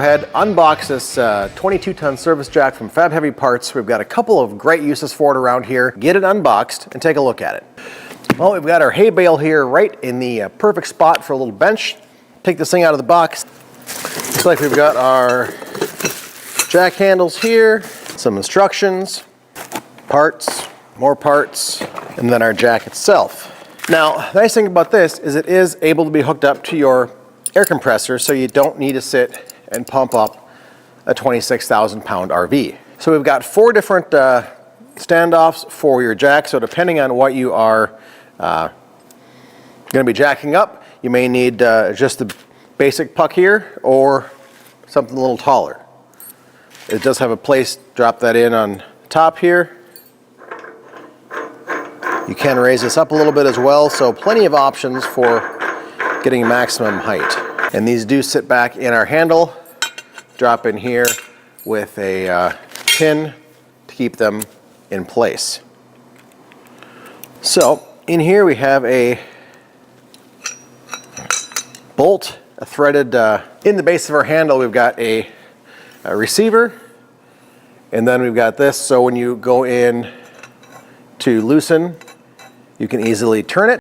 Go ahead, unbox this 22-ton service jack from Fab Heavy Parts. We've got a couple of great uses for it around here. Get it unboxed and take a look at it. Well, we've got our hay bale here right in the perfect spot for a little bench. Take this thing out of the box. Looks like we've got our jack handles here, some instructions, parts, more parts, and then our jack itself. Now, the nice thing about this is it is able to be hooked up to your air compressor, so you don't need to sit and pump up a 26,000 pound RV. So we've got 4 different standoffs for your jack. So depending on what you are going to be jacking up, you may need just the basic puck here or something a little taller. It does have a place, drop that in on top here. You can raise this up a little bit as well, so plenty of options for getting maximum height. And these do sit back in our handle, drop in here with a pin to keep them in place. So in here we have a bolt, a threaded, in the base of our handle we've got a receiver, and then we've got this, so when you go in to loosen, you can easily turn it.